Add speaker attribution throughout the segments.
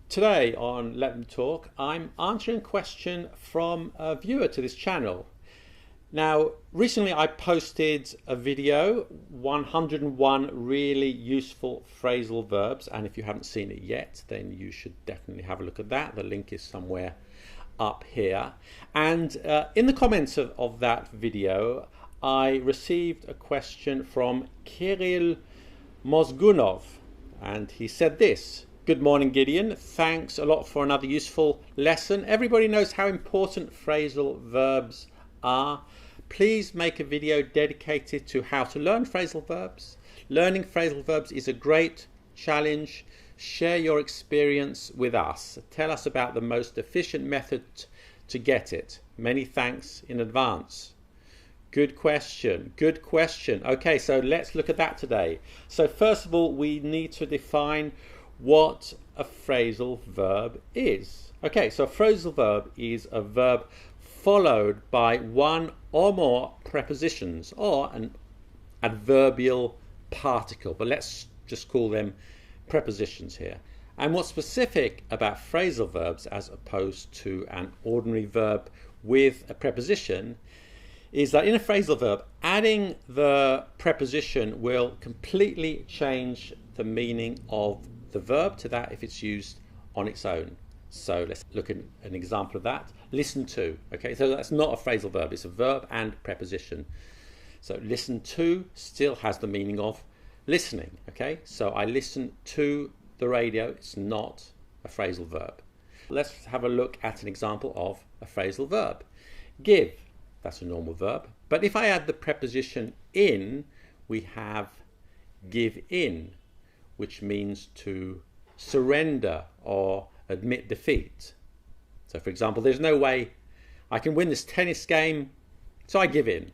Speaker 1: Today on Let Them Talk, I'm answering a question from a viewer to this channel. Now, recently I posted a video, 101 really useful phrasal verbs, and if you haven't seen it yet, then you should definitely have a look at that. The link is somewhere up here. And in the comments of that video, I received a question from Kirill Mozgunov, and he said this: "Good morning, Gideon. Thanks a lot for another useful lesson. Everybody knows how important phrasal verbs are. Please make a video dedicated to how to learn phrasal verbs. Learning phrasal verbs is a great challenge. Share your experience with us. Tell us about the most efficient method to get it. Many thanks in advance." Good question, good question. Okay, so let's look at that today. So first of all, we need to define what a phrasal verb is. Okay, so a phrasal verb is a verb followed by one or more prepositions or an adverbial particle, but let's just call them prepositions here. And what's specific about phrasal verbs as opposed to an ordinary verb with a preposition is that in a phrasal verb, adding the preposition will completely change the meaning of the verb to that if it's used on its own. So let's look at an example of that. Listen to. Okay, so that's not a phrasal verb, it's a verb and preposition. So listen to still has the meaning of listening. Okay, so I listen to the radio, it's not a phrasal verb. Let's have a look at an example of a phrasal verb. Give, that's a normal verb, but if I add the preposition in, we have give in, which means to surrender or admit defeat. So for example, there's no way I can win this tennis game, so I give in.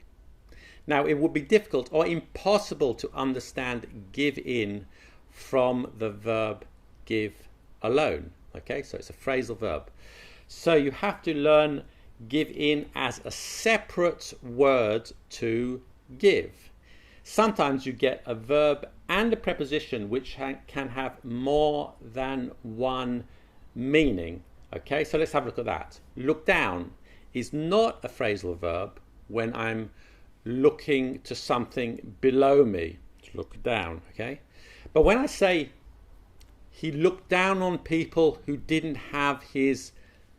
Speaker 1: Now it would be difficult or impossible to understand give in from the verb give alone. Okay, so it's a phrasal verb. So you have to learn give in as a separate word to give. Sometimes you get a verb and a preposition which can have more than one meaning. Okay, so let's have a look at that. Look down is not a phrasal verb when I'm looking to something below me. Look down, okay? But when I say he looked down on people who didn't have his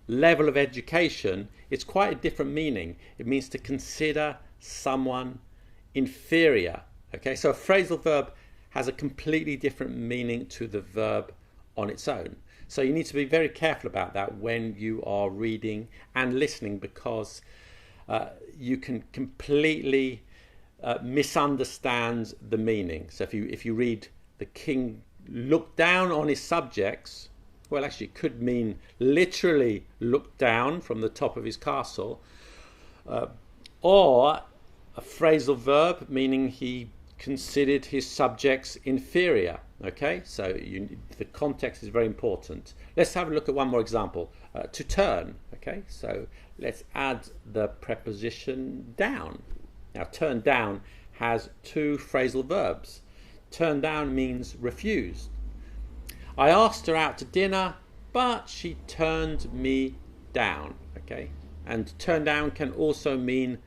Speaker 1: level of education, it's quite a different meaning. It means to consider someone inferior. Okay, so a phrasal verb has a completely different meaning to the verb on its own. So you need to be very careful about that when you are reading and listening, because you can completely misunderstand the meaning. So if you read the king looked down on his subjects, well, actually it could mean literally look down from the top of his castle, or a phrasal verb meaning he considered his subjects inferior. Okay, so the context is very important. Let's have a look at one more example. To turn. Okay, so let's add the preposition down. Now turn down has two phrasal verbs. Turn down means refused. I asked her out to dinner, but she turned me down. Okay, and turn down can also mean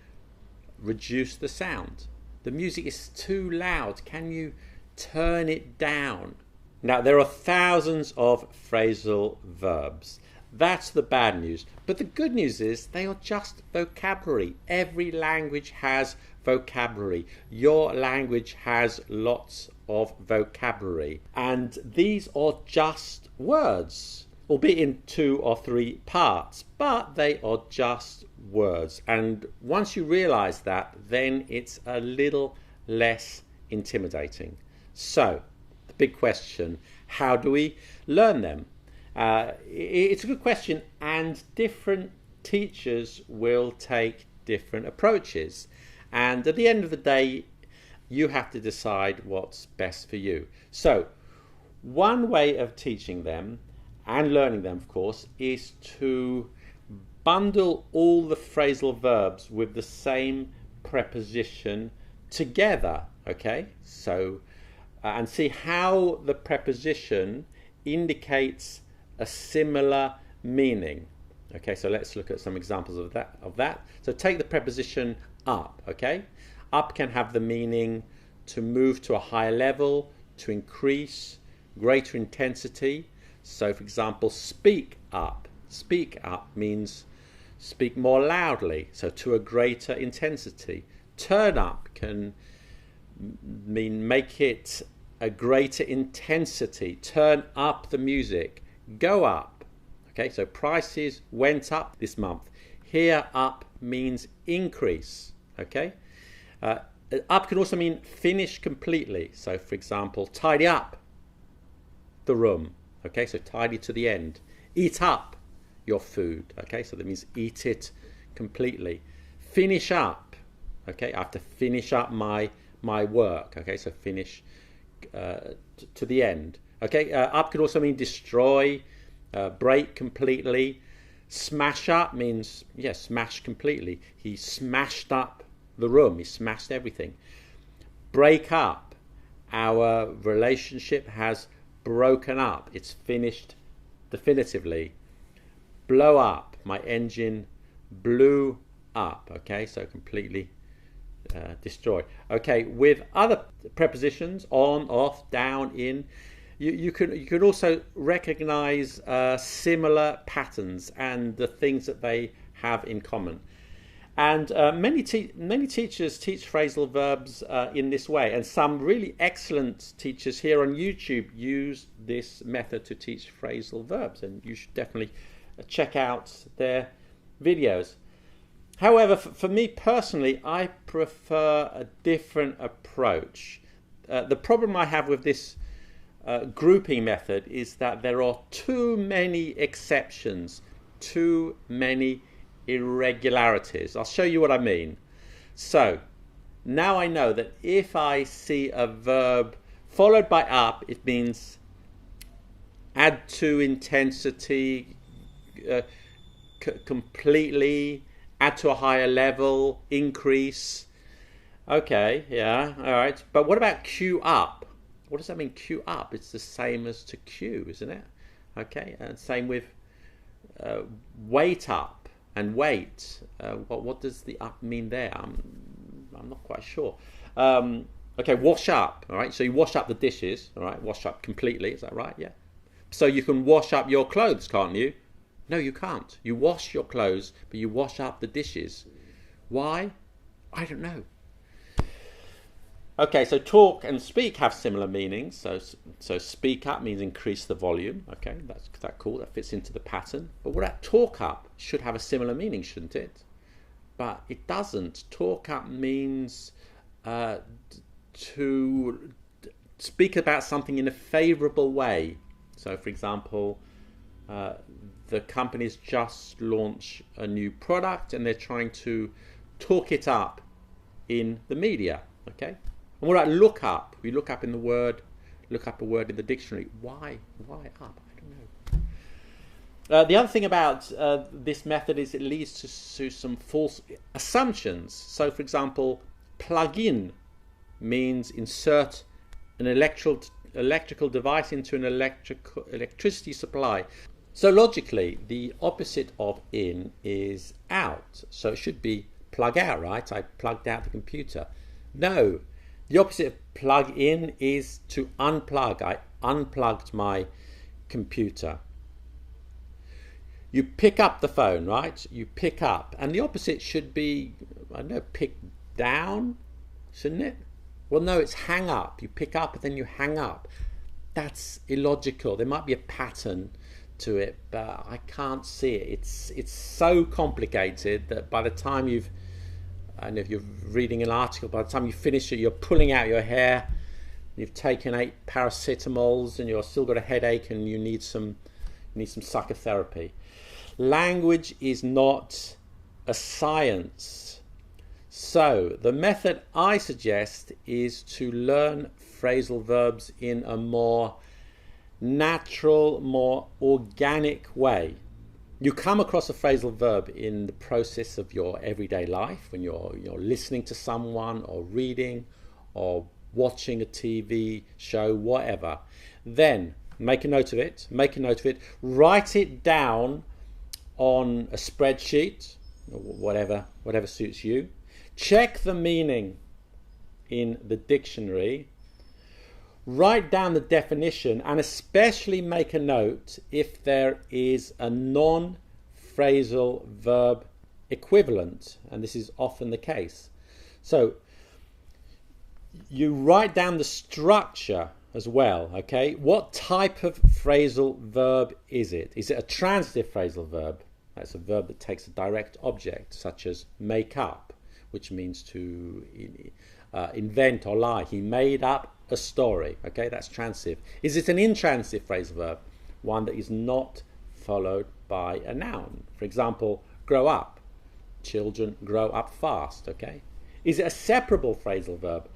Speaker 1: reduce the sound. The music is too loud. Can you turn it down? Now, there are thousands of phrasal verbs. That's the bad news. But the good news is they are just vocabulary. Every language has vocabulary. Your language has lots of vocabulary. And these are just words, albeit in 2 or 3 parts, but they are just words. And once you realize that, then it's a little less intimidating. So, the big question, how do we learn them? It's a good question, and different teachers will take different approaches. And at the end of the day, you have to decide what's best for you. So, one way of teaching them and learning them, of course, is to bundle all the phrasal verbs with the same preposition together. Okay, so and see how the preposition indicates a similar meaning. Okay, so let's look at some examples of that. So take the preposition up, okay? Up can have the meaning to move to a higher level, to increase, greater intensity. So for example, speak up. Speak up means speak more loudly, so to a greater intensity. Turn up can mean make it a greater intensity. Turn up the music. Go up. Okay, so prices went up this month. Here, up means increase. Okay, up can also mean finish completely. So for example, tidy up the room. Okay, so tidy to the end. Eat up your food. Okay, so that means eat it completely. Finish up. Okay, I have to finish up my work. Okay, so finish to the end. Okay, up could also mean destroy, break completely. Smash up means, smash completely. He smashed up the room. He smashed everything. Break up. Our relationship has broken up. It's finished definitively. Blow up. My engine blew up. Okay, so completely destroyed. Okay, with other prepositions, on, off, down, in, you could also recognize similar patterns and the things that they have in common. And many teachers teach phrasal verbs in this way, and some really excellent teachers here on YouTube use this method to teach phrasal verbs, and you should definitely check out their videos. However, for me personally, I prefer a different approach. The problem I have with this grouping method is that there are too many exceptions, too many irregularities. I'll show you what I mean. So now I know that if I see a verb followed by up, it means add to intensity, completely, add to a higher level, increase. Okay, yeah, all right. But what about queue up? What does that mean, queue up? It's the same as to queue, isn't it? Okay, and same with wait up and wait. What does the up mean there? I'm not quite sure. Okay, wash up, all right? So you wash up the dishes, all right? Wash up completely, is that right? Yeah. So you can wash up your clothes, can't you? No, you can't. You wash your clothes, but you wash up the dishes. Why? I don't know. Okay, so talk and speak have similar meanings. So speak up means increase the volume. Okay, that's cool. That fits into the pattern. But what about talk up? Should have a similar meaning, shouldn't it? But it doesn't. Talk up means to speak about something in a favourable way. So, for example, the company's just launched a new product and they're trying to talk it up in the media. Okay. And what about look up? We look up a word in the dictionary. Why up? I don't know. The other thing about this method is it leads to some false assumptions. So, for example, plug in means insert an electrical device into an electricity supply. So logically, the opposite of in is out. So it should be plug out, right? I plugged out the computer. No. The opposite of plug in is to unplug. I unplugged my computer. You pick up the phone, right? You pick up. And the opposite should be, I don't know, pick down, shouldn't it? Well, no, it's hang up. You pick up and then you hang up. That's illogical. There might be a pattern to it, but I can't see it. It's so complicated that by the time and if you're reading an article, by the time you finish it, you're pulling out your hair, you've taken 8 paracetamols and you've still got a headache and you need some psychotherapy. Language is not a science. So the method I suggest is to learn phrasal verbs in a more natural, more organic way. You come across a phrasal verb in the process of your everyday life when you're listening to someone or reading or watching a TV show, whatever. Then make a note of it, write it down on a spreadsheet, or whatever suits you. Check the meaning in the dictionary. Write down the definition, and especially make a note if there is a non-phrasal verb equivalent, and this is often the case. So you write down the structure as well, okay? What type of phrasal verb is it? Is it a transitive phrasal verb? That's a verb that takes a direct object, such as make up, which means to invent or lie. He made up a story, okay? That's transitive. Is it an intransitive phrasal verb? One that is not followed by a noun. For example, grow up. Children grow up fast, okay? Is it a separable phrasal verb?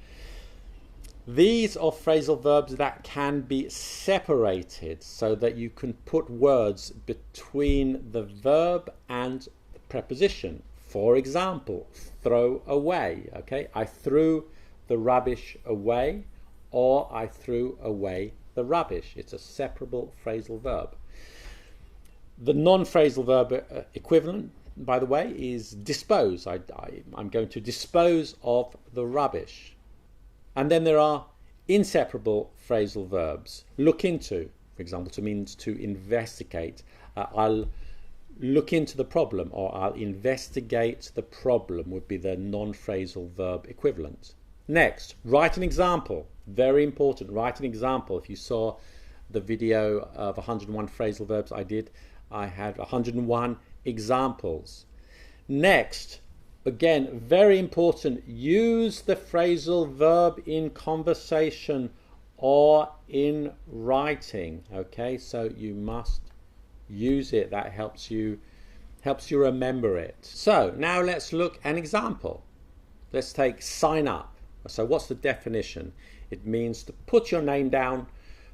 Speaker 1: These are phrasal verbs that can be separated so that you can put words between the verb and the preposition. For example, throw away, okay? I threw the rubbish away, or I threw away the rubbish. It's a separable phrasal verb. The non-phrasal verb equivalent, by the way, is dispose. I'm going to dispose of the rubbish. And then there are inseparable phrasal verbs. Look into, for example, to means to investigate. I'll look into the problem, or I'll investigate the problem would be the non-phrasal verb equivalent. Next, write an example. Very important, write an example. If you saw the video of 101 phrasal verbs I did, I had 101 examples. Next, again, very important, use the phrasal verb in conversation or in writing, okay? So you must use it. That helps you remember it. So now let's look at an example. Let's take sign up. So what's the definition? It means to put your name down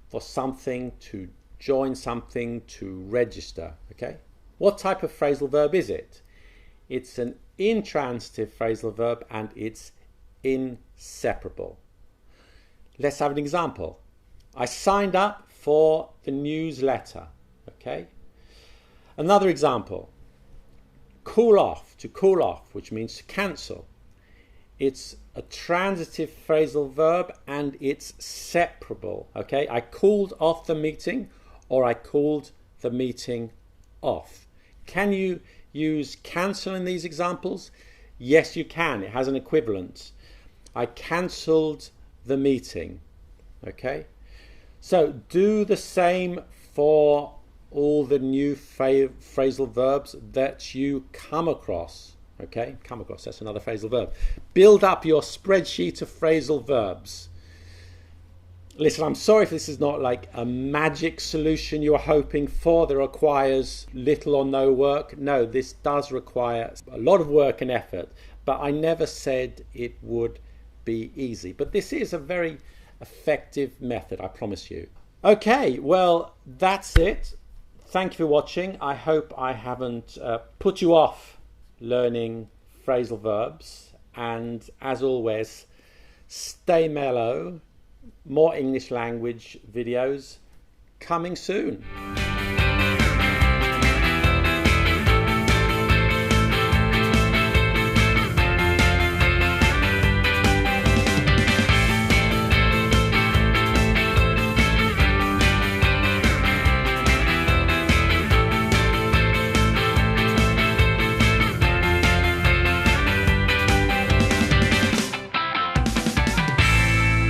Speaker 1: for something, to join something, to register, okay? What type of phrasal verb is it? It's an intransitive phrasal verb, and it's inseparable. Let's have an example. I signed up for the newsletter, okay? Another example, cool off, to cool off, which means to cancel. It's a transitive phrasal verb, and it's separable, okay? I called off the meeting, or I called the meeting off. Can you use cancel in these examples? Yes, you can. It has an equivalent. I cancelled the meeting, okay? So do the same for all the new phrasal verbs that you come across, okay? Come across, that's another phrasal verb. Build up your spreadsheet of phrasal verbs. Listen, I'm sorry if this is not like a magic solution you're hoping for that requires little or no work. No, this does require a lot of work and effort, but I never said it would be easy. But this is a very effective method, I promise you. Okay, well, that's it. Thank you for watching. I hope I haven't put you off learning phrasal verbs. And as always, stay mellow. More English language videos coming soon.